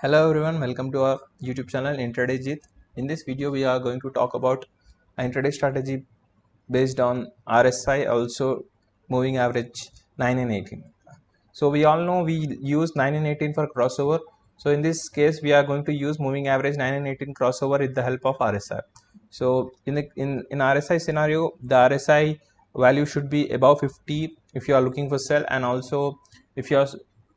Hello everyone, welcome to our YouTube channel Intraday Jeet. In this video we are going to talk about intraday strategy based on RSI, also moving average 9 and 18. So we all know we use 9 and 18 for crossover. So in this case we are going to use moving average 9 and 18 crossover with the help of RSI. So in RSI scenario, the RSI value should be above 50 if you are looking for sell, and also if you are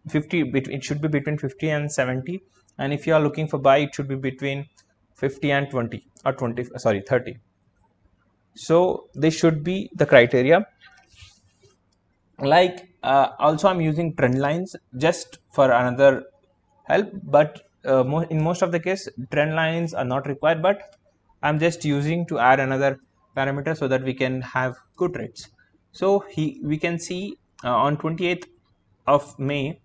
50, it should be between 50 and 70, and if you are looking for buy, it should be between 50 and 20 or 30. So this should be the criteria. Like also I'm using trend lines just for another help, but in most of the case trend lines are not required, but I'm just using to add another parameter so that we can have good rates. So we can see on 28th of May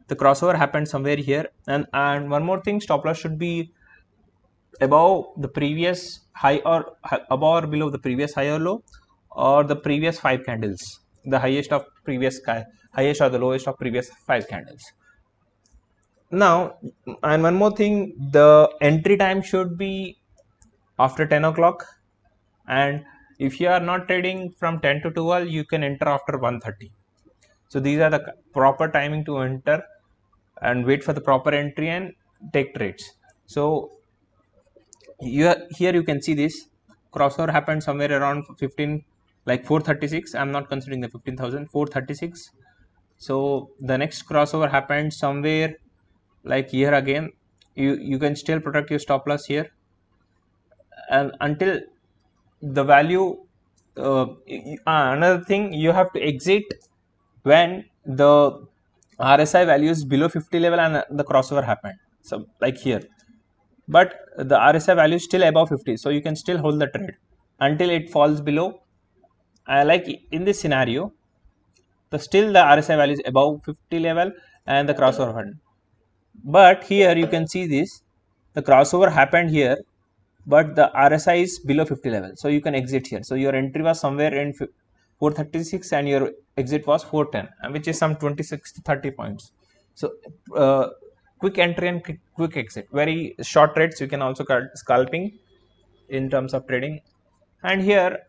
the crossover happened somewhere here, and one more thing, stop loss should be above the previous high, or above or below the previous high or low, or the previous 5 candles, the highest of previous highest or the lowest of previous 5 candles. Now, and one more thing, the entry time should be after 10 o'clock, and if you are not trading from 10 to 12, you can enter after 1:30. So these are the proper timing to enter and wait for the proper entry and take trades. So here you can see this crossover happened somewhere around 15, like 436. I'm not considering the 15,000, 436. So the next crossover happened somewhere like here again. You can still protect your stop loss here, and until the value another thing, you have to exit when the RSI value is below 50 level and the crossover happened, so like here, but the RSI value is still above 50, so you can still hold the trade until it falls below. Like in this scenario, still the RSI value is above 50 level and the crossover happened, but here you can see this, the crossover happened here, but the RSI is below 50 level, so you can exit here. So your entry was somewhere in 436 and your exit was 410, which is some 26 to 30 points. So quick entry and quick exit, very short trades. You can also call scalping in terms of trading. And here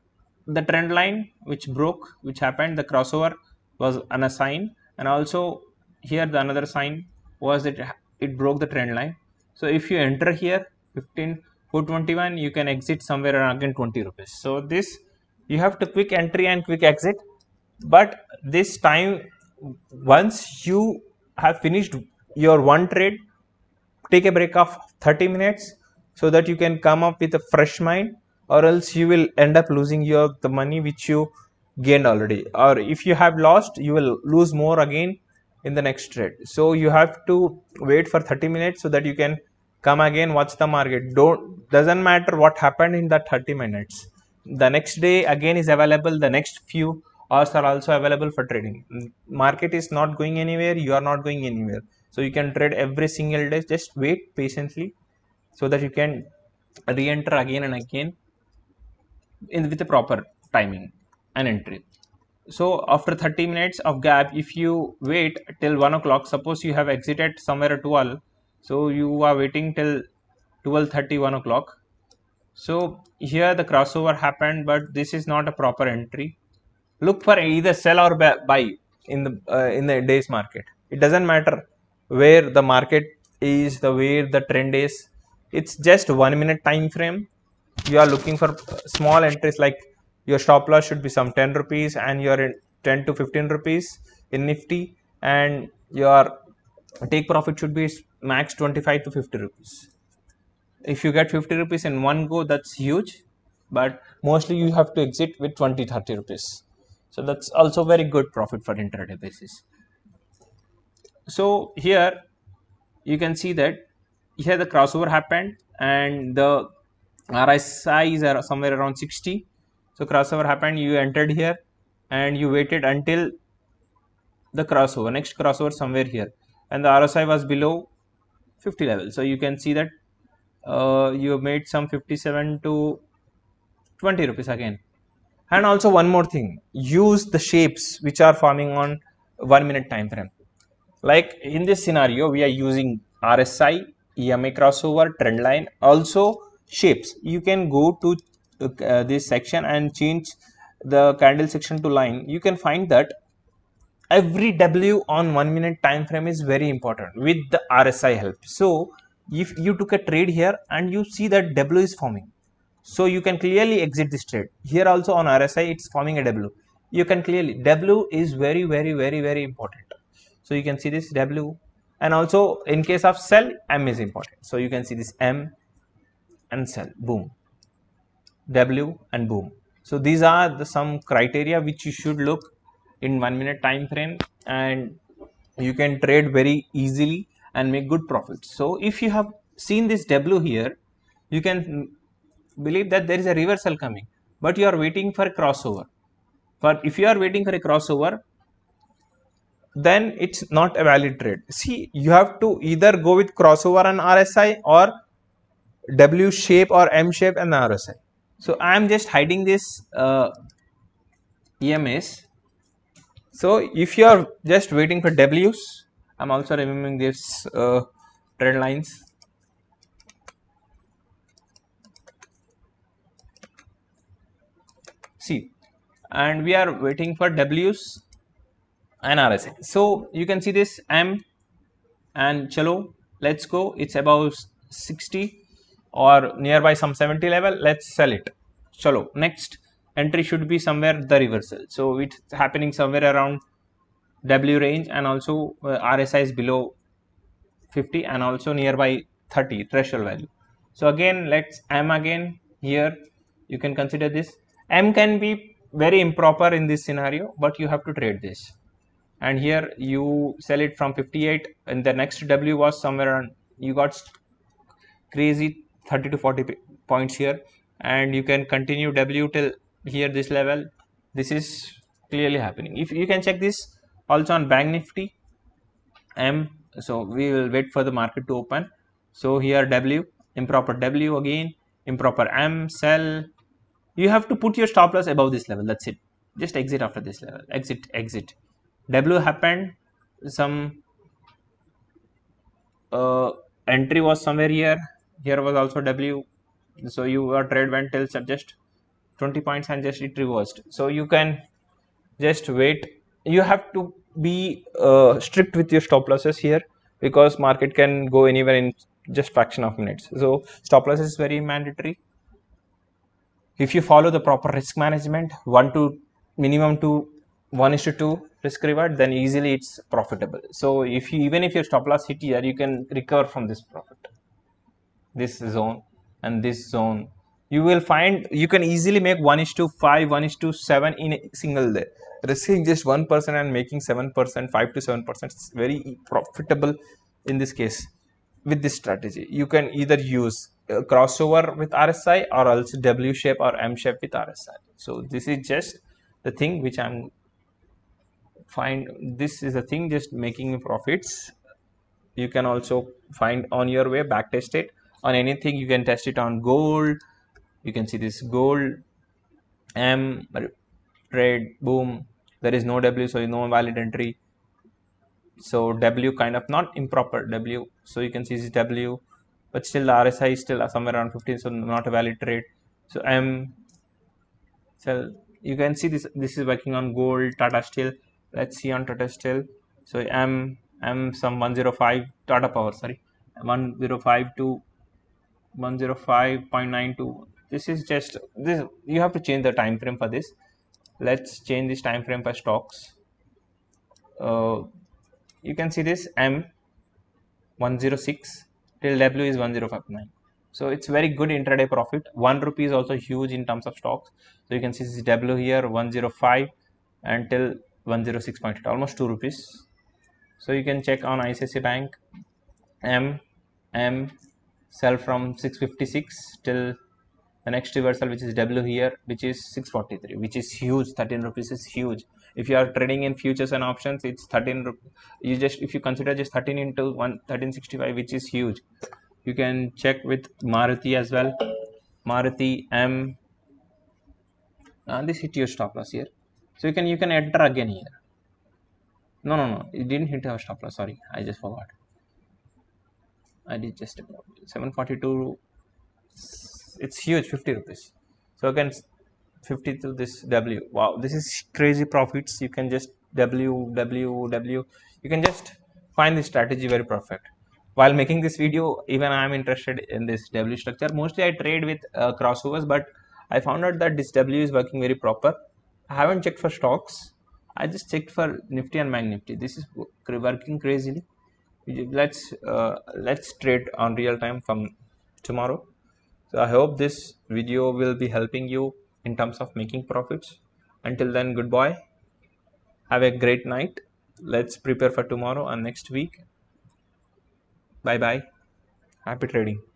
the trend line which broke, which happened, the crossover was on a sign, and also here the another sign was that it broke the trend line. So if you enter here 15,421, you can exit somewhere around again 20 rupees. So this, you have to quick entry and quick exit, but this time once you have finished your one trade, take a break of 30 minutes so that you can come up with a fresh mind, or else you will end up losing the money which you gained already, or if you have lost, you will lose more again in the next trade. So you have to wait for 30 minutes so that you can come again, watch the market. Doesn't matter what happened in that 30 minutes, the next day again is available, the next few hours are also available for trading. Market is not going anywhere, you are not going anywhere, so you can trade every single day. Just wait patiently so that you can re-enter again and again with a proper timing and entry. So after 30 minutes of gap, if you wait till 1 o'clock, suppose you have exited somewhere at 12, so you are waiting till 12:30, 1 o'clock. So here the crossover happened, but this is not a proper entry. Look for either sell or buy in the day's market. It doesn't matter where the market is, the where the trend is. It's just 1 minute time frame. You are looking for small entries, like your stop loss should be some 10 rupees and your 10 to 15 rupees in Nifty, and your take profit should be max 25 to 50 rupees. If you get 50 rupees in one go, that's huge, but mostly you have to exit with 20-30 rupees. So that's also very good profit for intraday basis. So here you can see that here the crossover happened and the RSI is somewhere around 60. So crossover happened, you entered here and you waited until the crossover, next crossover somewhere here, and the RSI was below 50 level. So you can see that you made some 57 to 20 rupees again. And also one more thing, use the shapes which are forming on 1 minute time frame. Like in this scenario, we are using RSI EMA crossover, trend line, also shapes. You can go to this section and change the candle section to line. You can find that every W on 1 minute time frame is very important with the RSI help. So if you took a trade here and you see that W is forming, so you can clearly exit this trade. Here also on RSI it's forming a W. You can clearly, W is very important. So you can see this W, and also in case of sell, M is important. So you can see this M and sell, boom, W and boom. So these are the some criteria which you should look in 1 minute time frame, and you can trade very easily and make good profits. So if you have seen this W here, you can believe that there is a reversal coming, but you are waiting for a crossover. But if you are waiting for a crossover, then it's not a valid trade. See, you have to either go with crossover and RSI, or W shape or M shape and RSI. So I am just hiding this EMAs. So if you are just waiting for W's, I'm also removing this trend lines. See, and we are waiting for W's and RSI. So you can see this M, and chalo, let's go. It's above 60 or nearby some 70 level. Let's sell it. Chalo, next entry should be somewhere the reversal. So it's happening somewhere around W range, and also RSI is below 50 and also nearby 30 threshold value. So again, let's M again here. You can consider this. M can be very improper in this scenario, but you have to trade this. And here you sell it from 58, and the next W was somewhere on, you got crazy 30 to 40 points here, and you can continue W till here this level. This is clearly happening. If you can check this also on Bank Nifty M. So we will wait for the market to open. So here W, improper W again, improper M, sell. You have to put your stop loss above this level. That's it. Just exit after this level. Exit. W happened. Some entry was somewhere here. Here was also W. So your trade went till just 20 points and just it reversed. So you can just wait. You have to be strict with your stop losses here, because market can go anywhere in just fraction of minutes. So stop loss is very mandatory. If you follow the proper risk management, minimum to 1:2 risk reward, then easily it's profitable. So if you, even if your stop loss hit here, you can recover from this profit, this zone and this zone. You will find you can easily make 1:5, 1:7 in a single day. Risking just 1% and making 7%, 5 to 7%, it's very profitable in this case. With this strategy, you can either use crossover with RSI, or else W shape or M shape with RSI. So this is just the thing which I'm this is a thing just making profits. You can also find on your way, back test it on anything. You can test it on gold. You can see this gold M trade, boom, there is no W, so no valid entry. So W kind of not improper W, so you can see this W, but still the RSI is still somewhere around 15, so not a valid trade. So M, so you can see this is working on gold, Tata Steel. Let's see on Tata Steel. So M some 105, Tata Power, sorry, 105 to 105.92. This is just this, you have to change the time frame for this. Let's change this time frame for stocks. You can see this M 106 till W is 1059. So it's very good intraday profit. 1 rupee is also huge in terms of stocks. So you can see this W here 105 until 106.8, almost 2 rupees. So you can check on ICICI Bank. M sell from 656 till the next reversal, which is W here, which is 643, which is huge. 13 rupees is huge. If you are trading in futures and options, it's 13. You just, if you consider just 13 into 1365, which is huge. You can check with Maruti as well. Maruti M, this hit your stop loss here, so you can enter again here. No, it didn't hit our stop loss. Sorry, I just forgot. I did just about 742. It's huge, 50 rupees. So again, 50 to this W. Wow, this is crazy profits. You can just W. You can just find this strategy very perfect. While making this video, even I am interested in this W structure. Mostly I trade with crossovers, but I found out that this W is working very proper. I haven't checked for stocks. I just checked for Nifty and Bank Nifty. This is working crazily. Let's trade on real time from tomorrow. So I hope this video will be helping you in terms of making profits. Until then, goodbye. Have a great night. Let's prepare for tomorrow and next week. Bye bye. Happy trading.